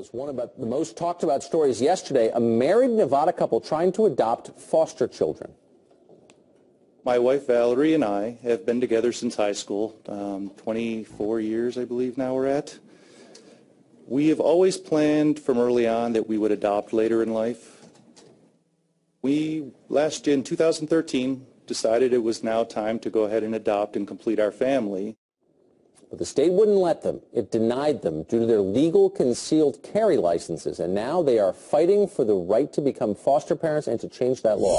was one of the most talked about stories yesterday, a married Nevada couple trying to adopt foster children. My wife Valerie and I have been together since high school, 24 years I believe now we're at. We have always planned from early on that we would adopt later in life. We, last year in 2013, decided it was now time to go ahead and adopt and complete our family. But the state wouldn't let them. It denied them due to their legal concealed carry licenses, and now they are fighting for the right to become foster parents and to change that law.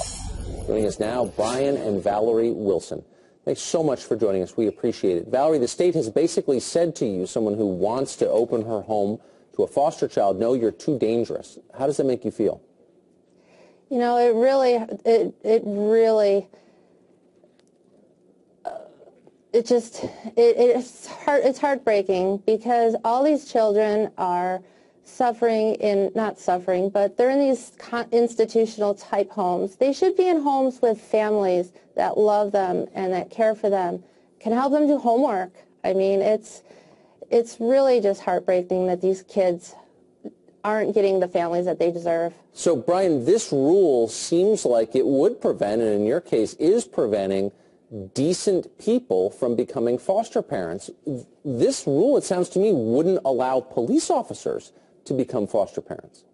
Joining us now, Brian and Valerie Wilson. Thanks so much for joining us. We appreciate it. Valerie, the state has basically said to you, someone who wants to open her home to a foster child, no, you're too dangerous. How does that make you feel? You know, it really it's heartbreaking, because all these children are suffering not suffering, but they're in these institutional type homes. They should be in homes with families that love them and that care for them, can help them do homework. I mean, it's really just heartbreaking that these kids aren't getting the families that they deserve. So, Brian, this rule seems like it would prevent, and in your case is preventing, decent people from becoming foster parents. This rule, it sounds to me, wouldn't allow police officers to become foster parents.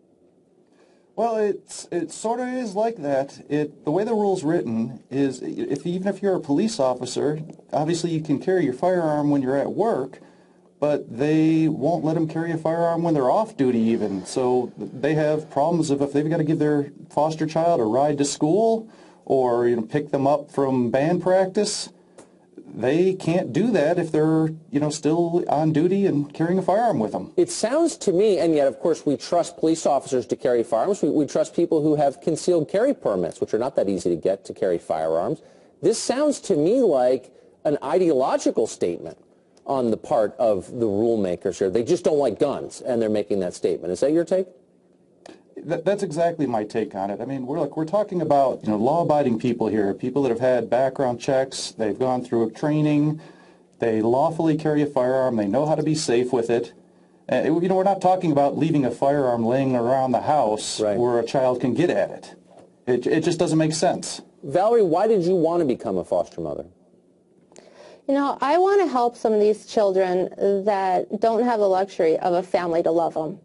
Well, it sort of is like that. The way the rule's written is, even if you're a police officer, obviously you can carry your firearm when you're at work, but they won't let them carry a firearm when they're off duty even. So they have problems of if they've got to give their foster child a ride to school or pick them up from band practice. They can't do that if they're still on duty and carrying a firearm with them. It sounds to me, and yet of course we trust police officers to carry firearms. We trust people who have concealed carry permits, which are not that easy to get, to carry firearms. This sounds to me like an ideological statement on the part of the rule makers here. They just don't like guns, and they're making that statement. Is that your take? That's exactly my take on it. I mean, we're talking about law-abiding people here, people that have had background checks, they've gone through training, they lawfully carry a firearm, they know how to be safe with it. We're not talking about leaving a firearm laying around the house where a child can get at it. It just doesn't make sense. Valerie, why did you want to become a foster mother? You know, I want to help some of these children that don't have the luxury of a family to love them.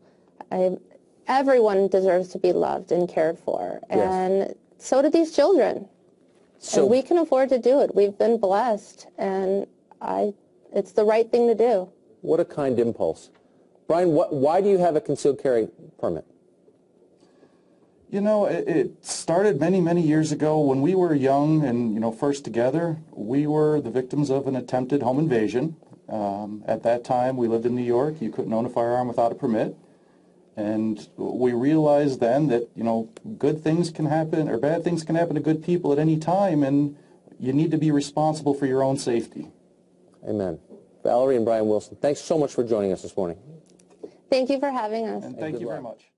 Everyone deserves to be loved and cared for, and so do these children. So, and we can afford to do it. We've been blessed, and it's the right thing to do. What a kind impulse. Brian, why do you have a concealed carry permit? You know, it started many, many years ago when we were young and, first together. We were the victims of an attempted home invasion. At that time, we lived in New York. You couldn't own a firearm without a permit. And we realized then that, good things can happen or bad things can happen to good people at any time, and you need to be responsible for your own safety. Amen. Valerie and Brian Wilson, thanks so much for joining us this morning. Thank you for having us. And thank you very much.